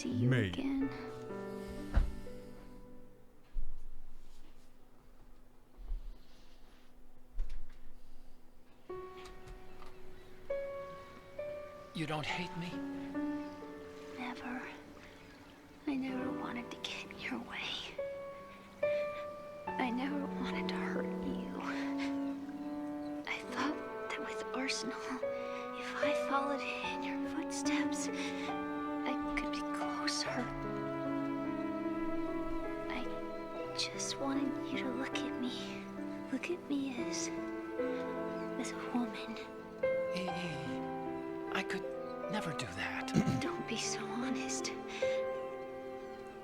see you again. You don't hate me? Never. I never wanted to get in your way. I never wanted to hurt you. I thought that with Arsenal, if I followed in your footsteps, I could be closer. I just wanted you to look at me. Look at me as a woman. I could never do that. Don't be so honest.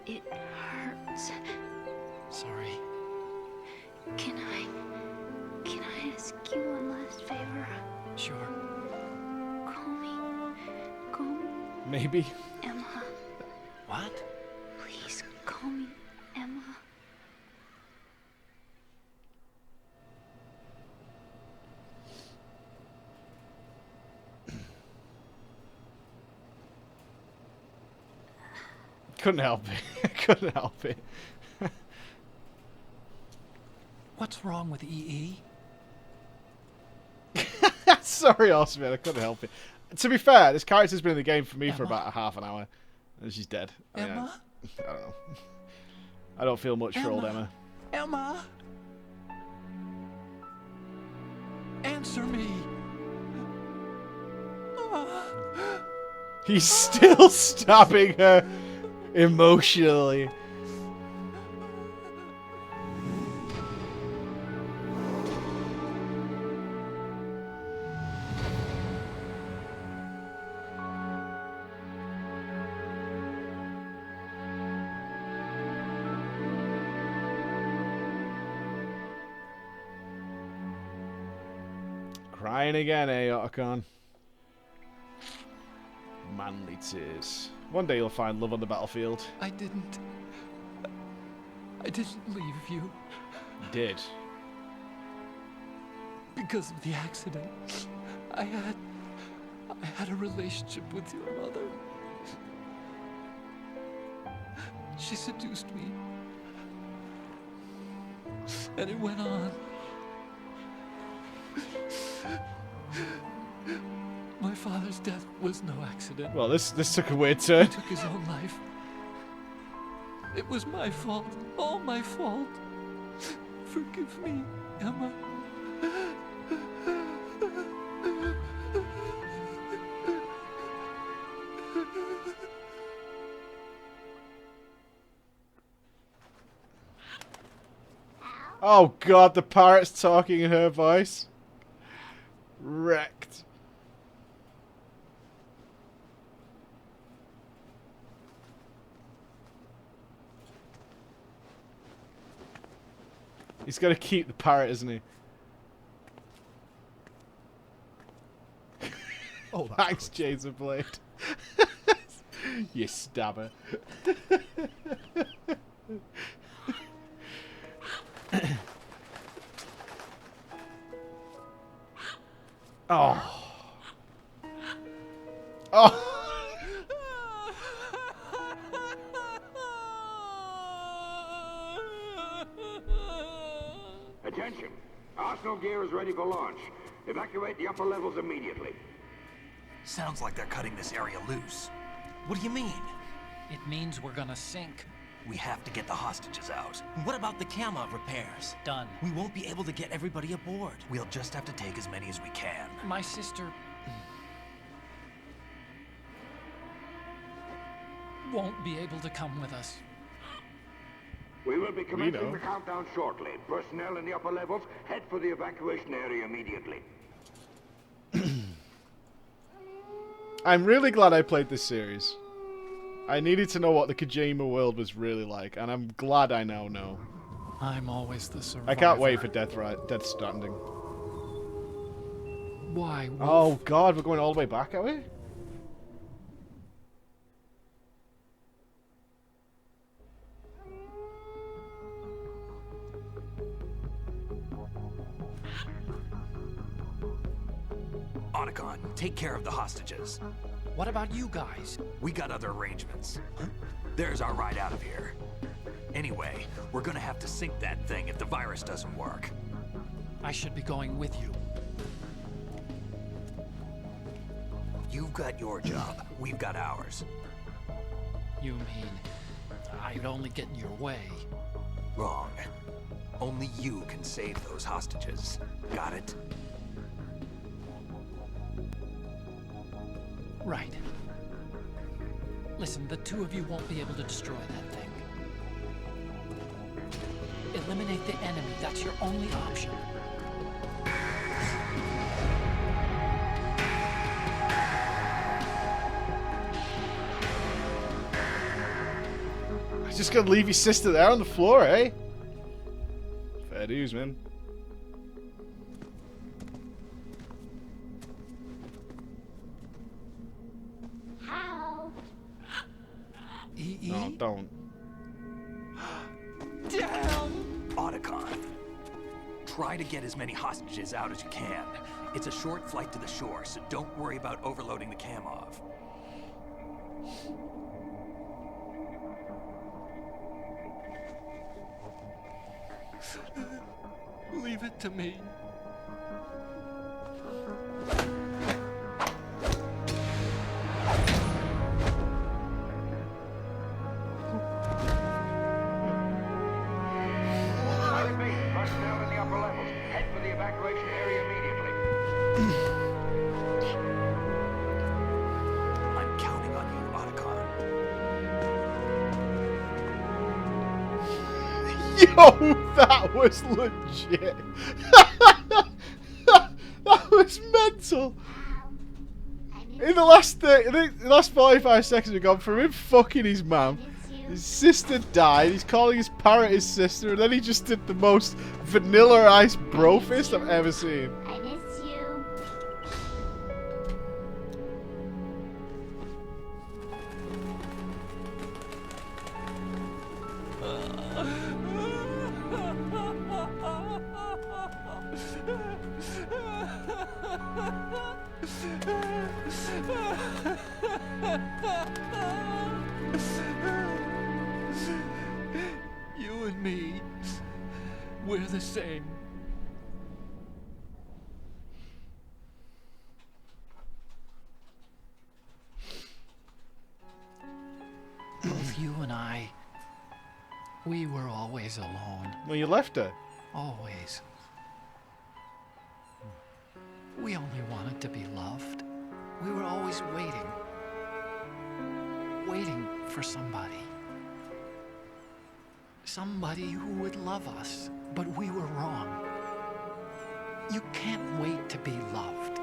It hurts. Sorry. Can I ask you one last favor? Sure. Call me Maybe. Emma. What? Please call me Emma. Couldn't help it. Couldn't help it. What's wrong with EE? Sorry, Osman, I couldn't help it. To be fair, this character's been in the game for me Emma? for about a half an hour. And she's dead. I mean, Emma? I don't know. I don't feel much for old Emma. Emma? Answer me. He's still stabbing her emotionally. Crying again, eh, Otacon? Manly tears. One day you'll find love on the battlefield. I didn't leave you. You did. Because of the accident. I had a relationship with your mother. She seduced me. And it went on. My father's death was no accident. Well, this took a weird turn. He took his own life. It was my fault. All my fault. Forgive me, Emma. Oh god, the parrot's talking in her voice. Wrecked. He's got to keep the parrot, isn't he? Oh, thanks, Jason Blade. You stabber. Oh. Oh. Attention! Arsenal gear is ready for launch. Evacuate the upper levels immediately. Sounds like they're cutting this area loose. What do you mean? It means we're gonna sink. We have to get the hostages out. What about the camera repairs? Done. We won't be able to get everybody aboard. We'll just have to take as many as we can. My sister won't be able to come with us. We will be commencing the countdown shortly. Personnel in the upper levels, head for the evacuation area immediately. I'm really glad I played this series. I needed to know what the Kojima world was really like, and I'm glad I now know. I'm always the survivor. I can't wait for Death Stranding. Why, Wolf? Oh god, we're going all the way back, are we? Otacon, take care of the hostages. What about you guys? We got other arrangements. There's our ride out of here. Anyway, we're gonna have to sink that thing if the virus doesn't work. I should be going with you. You've got your job, we've got ours. You mean I'd only get in your way? Wrong. Only you can save those hostages. Got it? Right. Listen, the two of you won't be able to destroy that thing. Eliminate the enemy. That's your only option. Just gonna leave your sister there on the floor, eh? Fair dues, man. How? No, don't. Damn! Otacon. Try to get as many hostages out as you can. It's a short flight to the shore, so don't worry about overloading the Kamov. Leave it to me. Pilot B, personnel in the upper levels. Head for the evacuation area immediately. I'm counting on you, Otacon. Yo, that was legit. That was mental. In the last 45 seconds we've gone from him fucking his mum, his sister died, he's calling his parrot his sister, and then he just did the most vanilla ice bro fist I've ever seen. I miss you. You and me, we're the same. Both you and I, we were always alone. Well, you left her. Always. We only wanted to be loved. We were always waiting. Waiting for somebody. Somebody who would love us, but we were wrong. You can't wait to be loved.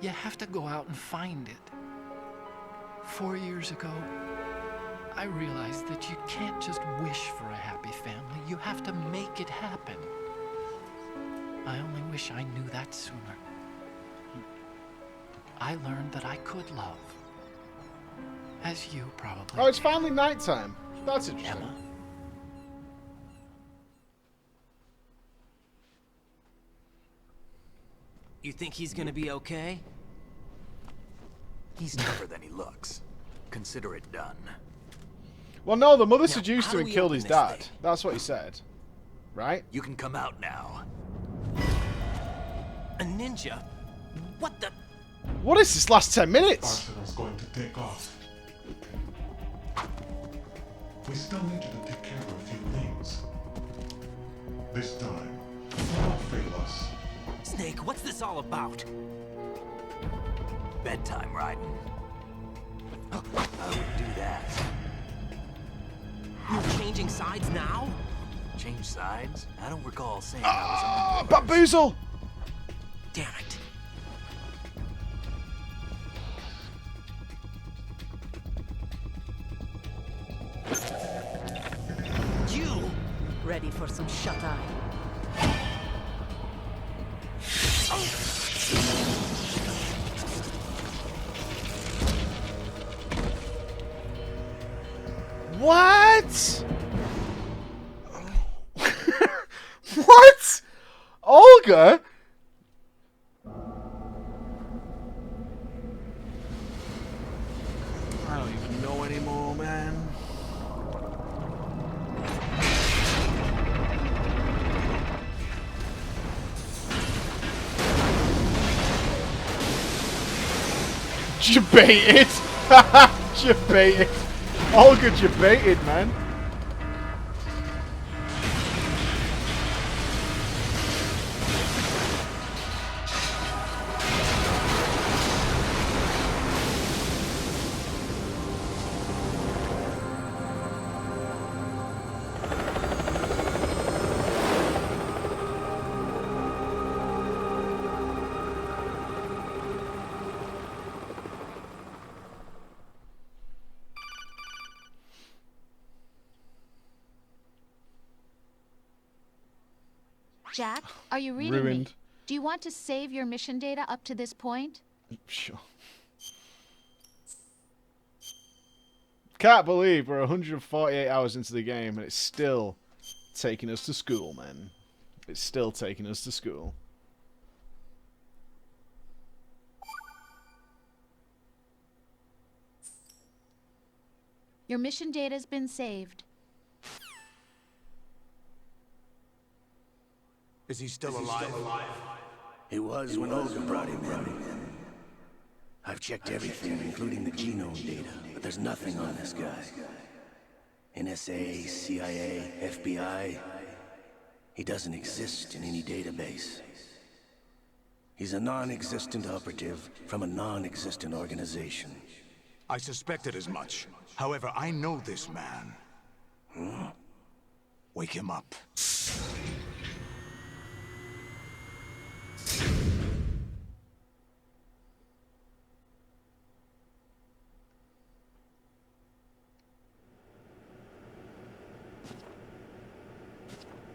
You have to go out and find it. 4 years ago, I realized that you can't just wish for a happy family. You have to make it happen. I only wish I knew that sooner. I learned that I could love. As you probably Oh, it's did. finally nighttime. That's interesting. Emma. You think he's gonna be okay? He's tougher than he looks. Consider it done. Well, no, the mother Now, seduced how him do and we killed open his this dad. thing? That's what he said. Right? You can come out now. A ninja? What the? What is this last 10 minutes? Arsenal's going to take off. We still need you to take care of a few things. This time, don't fail us. Snake, what's this all about? Bedtime, Raiden. I wouldn't do that. You're changing sides now? Change sides? I don't recall saying I was on yours. Bamboozle! Damn it. You! Ready for some shut-eye. What? What? Olga? know anymore, man? You baited! You baited! All good, you baited, man. Jack, are you reading Ruined. me? Do you want to save your mission data up to this point? Sure. Can't believe we're 148 hours into the game and it's still taking us to school, man. It's still taking us to school. Your mission data's been saved. Is he still alive? He was when Olga brought him in. I've checked everything, including the genome data, but there's nothing on this guy. NSA, CIA, FBI. He doesn't exist in any database. He's a non-existent operative from a non-existent organization. I suspected as much. However, I know this man. Wake him up.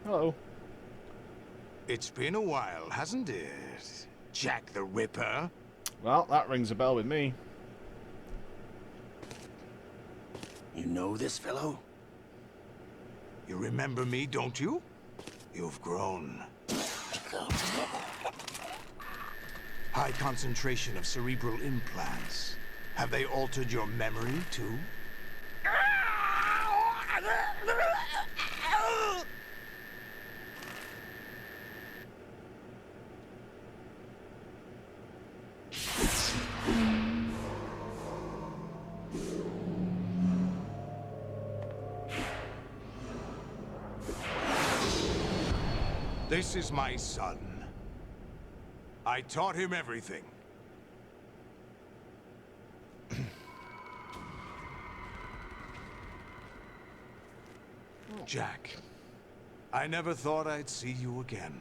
Hello. It's been a while, hasn't it? Jack the Ripper? Well, that rings a bell with me. You know this fellow? You remember me, don't you? You've grown. High concentration of cerebral implants. Have they altered your memory, too? This is my son. I taught him everything. Jack, I never thought I'd see you again.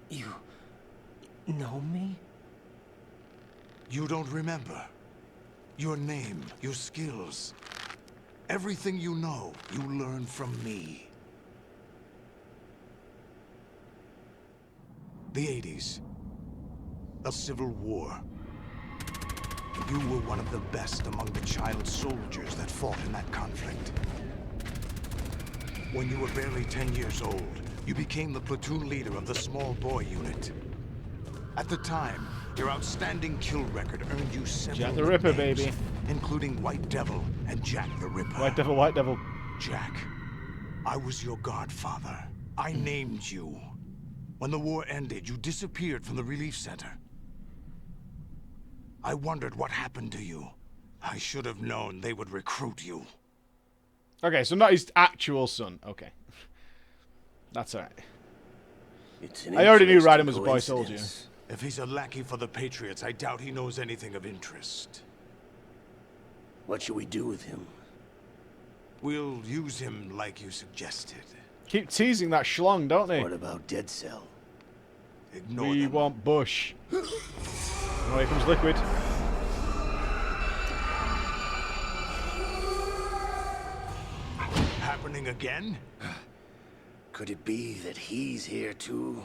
You know me? You don't remember. Your name, your skills. Everything you know, you learned from me. The 80s. A civil war. You were one of the best among the child soldiers that fought in that conflict. When you were barely 10 years old, you became the platoon leader of the small boy unit. At the time, your outstanding kill record earned you several Jack the Ripper, nicknames, baby. including White Devil and Jack the Ripper. White Devil, White Devil. Jack, I was your godfather. I named you. When the war ended, you disappeared from the relief center. I wondered what happened to you. I should have known they would recruit you. Okay, so not his actual son. Okay. That's alright. I already knew Ryden was a boy soldier. If he's a lackey for the Patriots, I doubt he knows anything of interest. What should we do with him? We'll use him like you suggested. Keep teasing that schlong, don't they? What about Dead Cell? Ignore We them. want Bush. Oh, here comes Liquid. Happening again? Could it be that he's here too?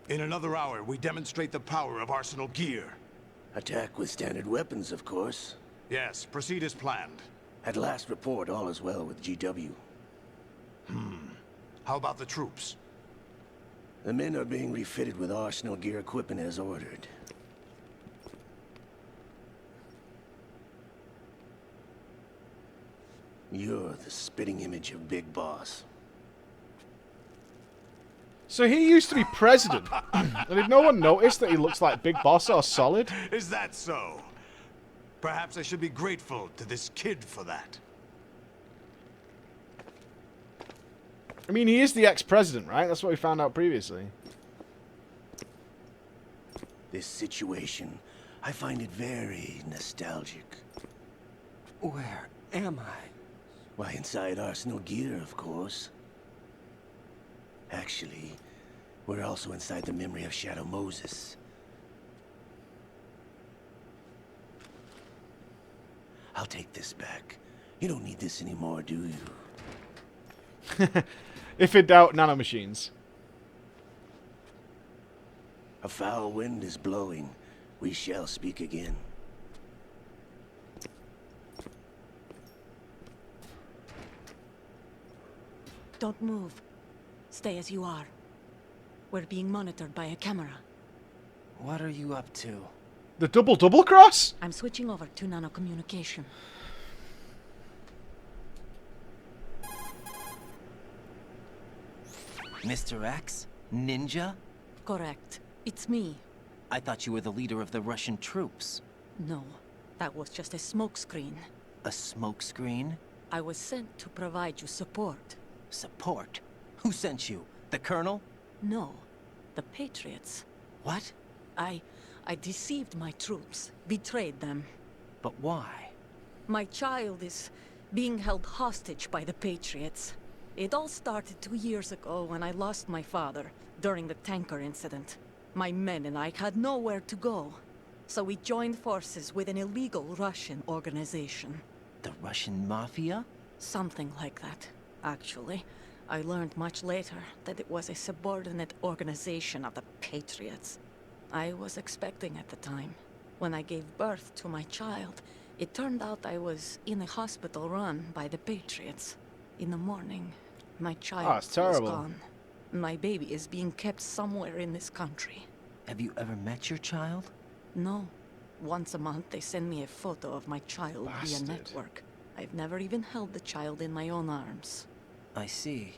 In another hour, we demonstrate the power of Arsenal gear. Attack with standard weapons, of course. Yes, proceed as planned. At last report, all is well with GW. How about the troops? The men are being refitted with Arsenal gear equipment as ordered. You're the spitting image of Big Boss. So he used to be president. And did no one notice that he looks like Big Boss or Solid? Is that so? Perhaps I should be grateful to this kid for that. I mean, he is the ex-president, right? That's what we found out previously. This situation, I find it very nostalgic. Where am I? Why, inside Arsenal gear, of course. Actually, we're also inside the memory of Shadow Moses. I'll take this back. You don't need this anymore, do you? If in doubt, nanomachines. A foul wind is blowing. We shall speak again. Don't move. Stay as you are. We're being monitored by a camera. What are you up to? The double cross? I'm switching over to nanocommunication. Mr. X? Ninja? Correct. It's me. I thought you were the leader of the Russian troops. No, that was just a smokescreen. A smokescreen? I was sent to provide you support. Support? Who sent you? The Colonel? No, the Patriots. What? I deceived my troops, betrayed them. But why? My child is being held hostage by the Patriots. It all started 2 years ago when I lost my father during the tanker incident. My men and I had nowhere to go, so we joined forces with an illegal Russian organization. The Russian Mafia? Something like that, actually. I learned much later that it was a subordinate organization of the Patriots. I was expecting at the time. When I gave birth to my child, it turned out I was in a hospital run by the Patriots. In the morning, my child was gone. My baby is being kept somewhere in this country. Have you ever met your child? No. Once a month, they send me a photo of my child via network. I've never even held the child in my own arms. I see.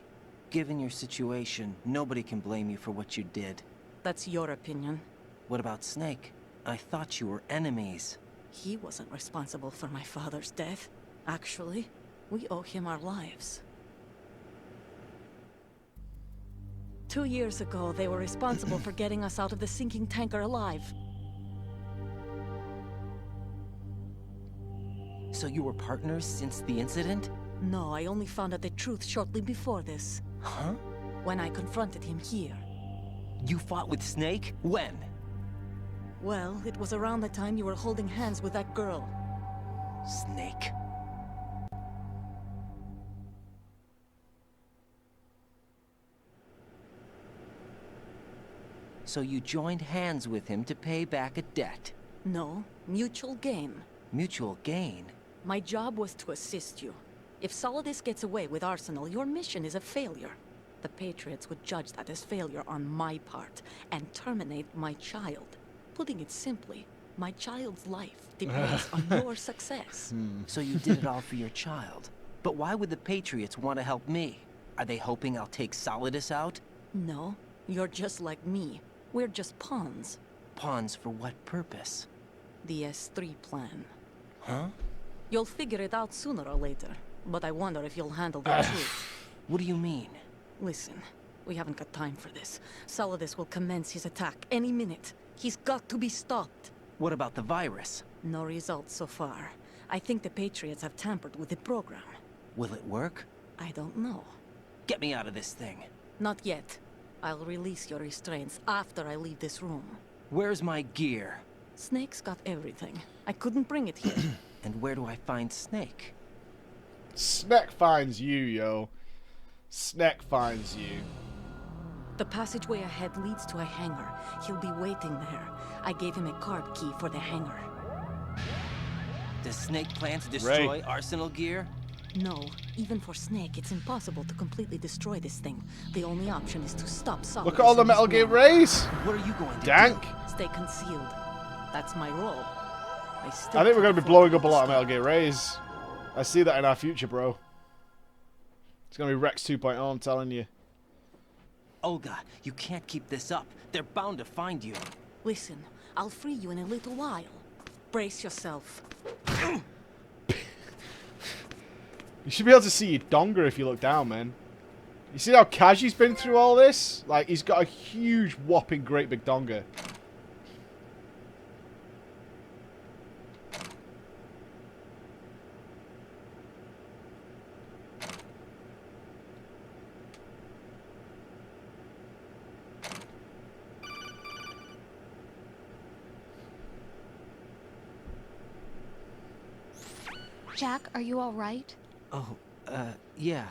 Given your situation, nobody can blame you for what you did. That's your opinion. What about Snake? I thought you were enemies. He wasn't responsible for my father's death. Actually, we owe him our lives. 2 years ago, they were responsible for getting us out of the sinking tanker alive. So you were partners since the incident? No, I only found out the truth shortly before this. Huh? When I confronted him here. You fought with Snake? When? Well, it was around the time you were holding hands with that girl. Snake. So you joined hands with him to pay back a debt? No, mutual gain. Mutual gain? My job was to assist you. If Solidus gets away with Arsenal, your mission is a failure. The Patriots would judge that as failure on my part, and terminate my child. Putting it simply, my child's life depends on your success. So you did it all for your child. But why would the Patriots want to help me? Are they hoping I'll take Solidus out? No, you're just like me. We're just pawns. Pawns for what purpose? The S3 plan. Huh? You'll figure it out sooner or later, but I wonder if you'll handle the truth. What do you mean? Listen, we haven't got time for this. Solidus will commence his attack any minute. He's got to be stopped. What about the virus? No results so far. I think the Patriots have tampered with the program. Will it work? I don't know. Get me out of this thing. Not yet. I'll release your restraints after I leave this room. Where's my gear? Snake's got everything. I couldn't bring it here. And where do I find Snake? Snake finds you, yo. Snake finds you. The passageway ahead leads to a hangar. He'll be waiting there. I gave him a card key for the hangar. Does Snake plan to destroy Arsenal gear? No. Even for Snake, it's impossible to completely destroy this thing. The only option is to stop Solidus. Look at all the Metal Gear Rays. What are you going to Dank. do? Stay concealed. That's my role. I think we're going to be blowing up a lot of Metal Gear Rays. I see that in our future, bro. It's gonna be Rex 2.0, I'm telling you. Olga, you can't keep this up. They're bound to find you. Listen, I'll free you in a little while. Brace yourself. You should be able to see your donger if you look down, man. You see how Kaji's been through all this? Like, he's got a huge, whopping, great big donger. Jack, are you all right? Oh, yeah.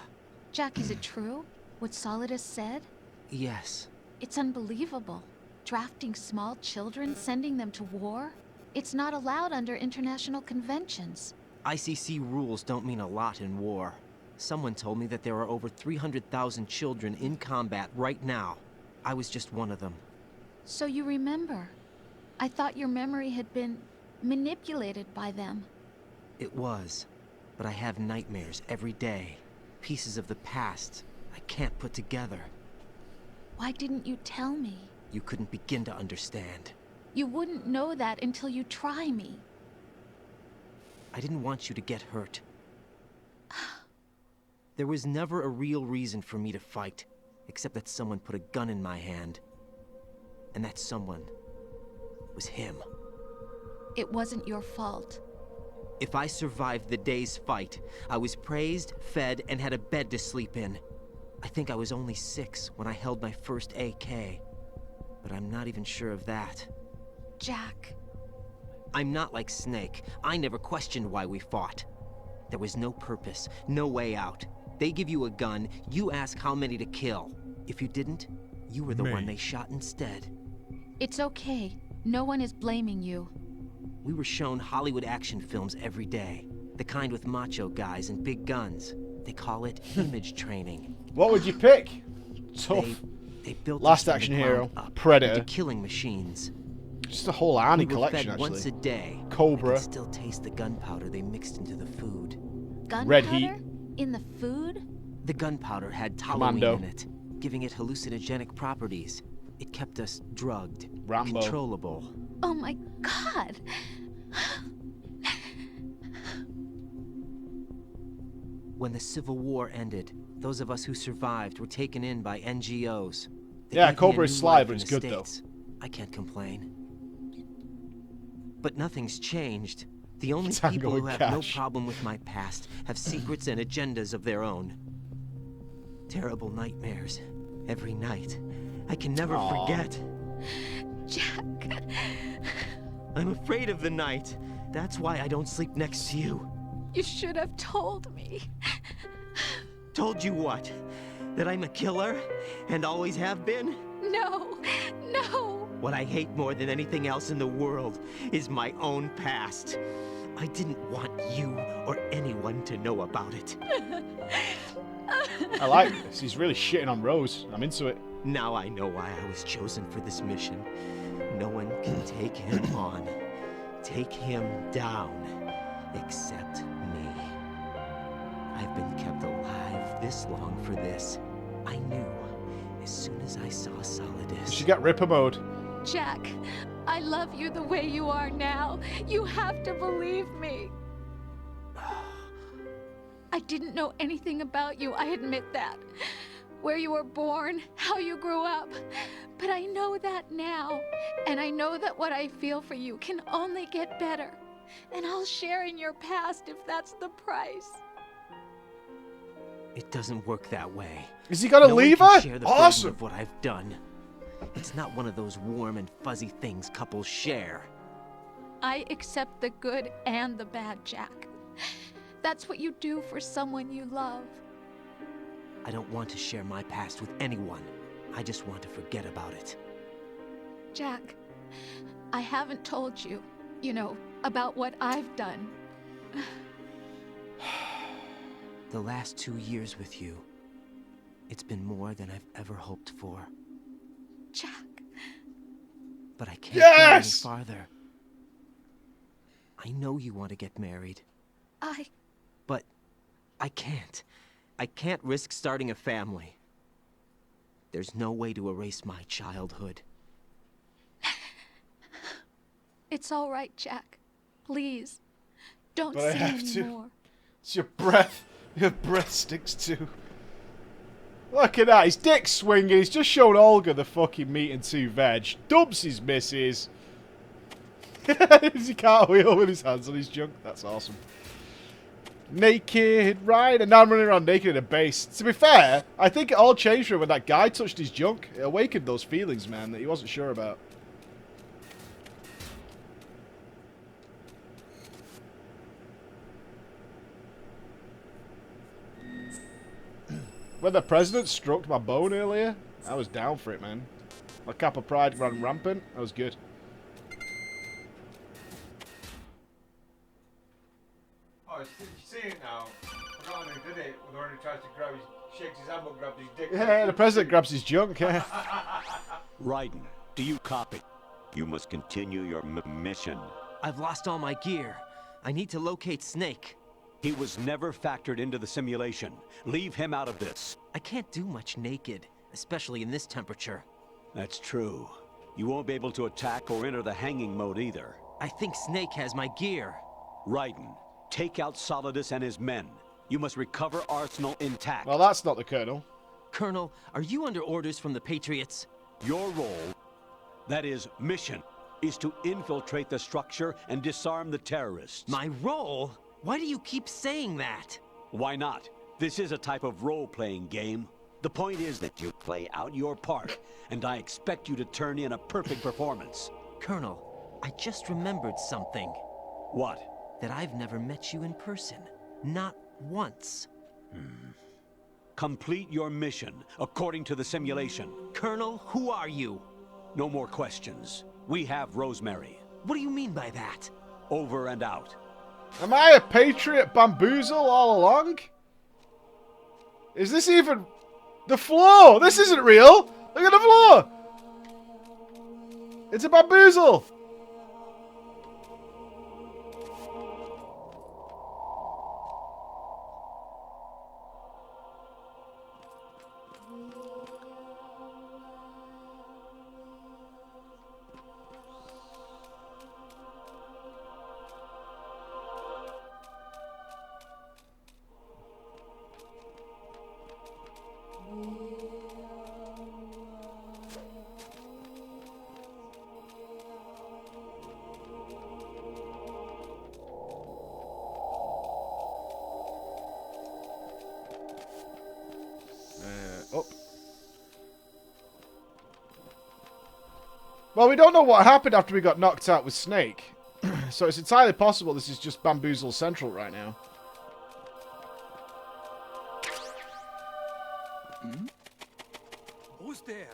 Jack, is it true? What Solidus said? Yes. It's unbelievable. Drafting small children, sending them to war? It's not allowed under international conventions. ICC rules don't mean a lot in war. Someone told me that there are over 300,000 children in combat right now. I was just one of them. So you remember? I thought your memory had been manipulated by them. It was, but I have nightmares every day. Pieces of the past I can't put together. Why didn't you tell me? You couldn't begin to understand. You wouldn't know that until you try me. I didn't want you to get hurt. There was never a real reason for me to fight, except that someone put a gun in my hand. And that someone was him. It wasn't your fault. If I survived the day's fight, I was praised, fed, and had a bed to sleep in. I think I was only 6 when I held my first AK. But I'm not even sure of that. Jack. I'm not like Snake. I never questioned why we fought. There was no purpose, no way out. They give you a gun, you ask how many to kill. If you didn't, you were the one they shot instead. It's okay. No one is blaming you. We were shown Hollywood action films every day. The kind with macho guys and big guns. They call it image training. What would you pick? Tough. They built Last Action Hero, Predator. Killing machines. Just a whole Arnie we were collection, fed actually. Once a day. Cobra. I can still taste the gunpowder they mixed into the food. Gunpowder? Red Heat. In the food? The gunpowder had Commando. toluene in it, giving it hallucinogenic properties. It kept us drugged, Rambo. controllable. Oh my God! When the Civil War ended, those of us who survived were taken in by NGOs. They Yeah, gave me a Cobra is new sly, life but in it's the good, though. States. I can't complain. But nothing's changed. The only Tango people who and have no Cash. problem with my past have secrets and agendas of their own. Terrible nightmares. Every night. I can never forget. Jack. I'm afraid of the night. That's why I don't sleep next to you. You should have told me. Told you what? That I'm a killer? And always have been? No, no. What I hate more than anything else in the world is my own past. I didn't want you or anyone to know about it. I like this. He's really shitting on Rose. I'm into it. Now I know why I was chosen for this mission. No one can take him on, take him down, except me. I've been kept alive this long for this. I knew as soon as I saw Solidus. She got Ripper mode. Jack, I love you the way you are now. You have to believe me. I didn't know anything about you, I admit that. Where you were born, how you grew up. But I know that now. And I know that what I feel for you can only get better. And I'll share in your past if that's the price. It doesn't work that way. Is he gonna No one leave can her? share the burden Awesome. of what I've done. It's not one of those warm and fuzzy things couples share. I accept the good and the bad, Jack. That's what you do for someone you love. I don't want to share my past with anyone. I just want to forget about it. Jack, I haven't told you, about what I've done. The last 2 years with you, it's been more than I've ever hoped for. Jack. But I can't go any Yes! farther. I know you want to get married, I... but I can't. I can't risk starting a family. There's no way to erase my childhood. It's all right, Jack. Please, don't But I say have to. anymore. It's your breath. Your breath stinks too. Look at that. His dick's swinging. He's just shown Olga the fucking meat and 2 veg. Dubs his missus. He can't wheel with his hands on his junk. That's awesome. Naked, right? And now I'm running around naked in a base. To be fair, I think it all changed for him when that guy touched his junk. It awakened those feelings, man, that he wasn't sure about. When the president stroked my bone earlier, I was down for it, man. My Kappa pride ran rampant. That was good. Oh, you see it now. Konami did it when Order tries to grab his, shakes his elbow, grabs his dick. Yeah, the president grabs his junk, yeah. Raiden, do you copy? You must continue your mission. I've lost all my gear. I need to locate Snake. He was never factored into the simulation. Leave him out of this. I can't do much naked, especially in this temperature. That's true. You won't be able to attack or enter the hanging mode either. I think Snake has my gear. Raiden, take out Solidus and his men. You must recover Arsenal intact. Well, that's not the Colonel. Colonel, are you under orders from the Patriots? Your role, that is, mission, is to infiltrate the structure and disarm the terrorists. My role? Why do you keep saying that? Why not? This is a type of role-playing game. The point is that you play out your part, and I expect you to turn in a perfect performance. Colonel, I just remembered something. What? That I've never met you in person. Not once. Complete your mission, according to the simulation. Colonel, who are you? No more questions. We have Rosemary. What do you mean by that? Over and out. Am I a Patriot bamboozle all along? Is this even... the floor? This isn't real! Look at the floor! It's a bamboozle! Up. Well, we don't know what happened after we got knocked out with Snake. So it's entirely possible this is just Bamboozle Central right now. Who's there?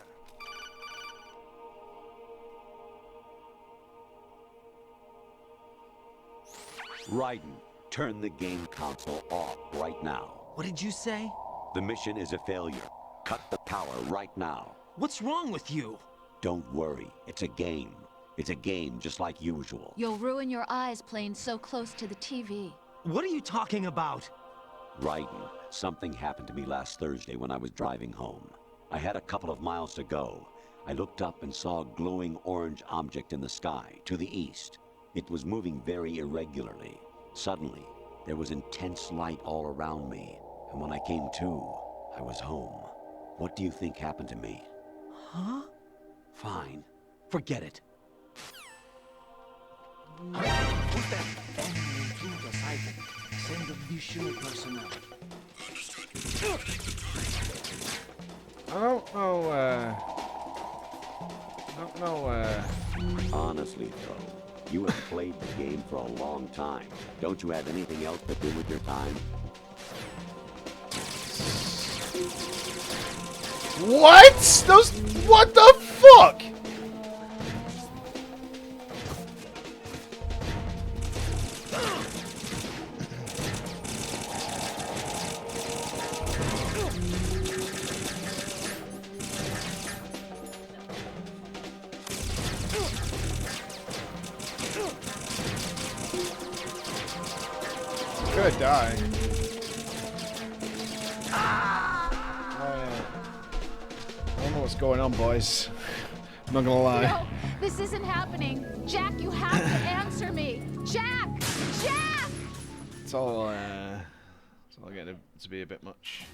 Raiden, turn the game console off right now. What did you say? The mission is a failure. Cut the power right now. What's wrong with you? Don't worry. It's a game. It's a game just like usual. You'll ruin your eyes playing so close to the TV. What are you talking about? Raiden, something happened to me last Thursday when I was driving home. I had a couple of miles to go. I looked up and saw a glowing orange object in the sky, to the east. It was moving very irregularly. Suddenly, there was intense light all around me. And when I came to, I was home. What do you think happened to me? Huh? Fine. Forget it. Who's that? Enemy intruder sighted. Send additional personnel. I don't know, Honestly, though, you have played the game for a long time. Don't you have anything else to do with your time? What? What the fuck? Gonna die. going on, boys. I'm not gonna lie. No, this isn't happening. Jack, you have to answer me. Jack! Jack! It's all getting to be a bit much.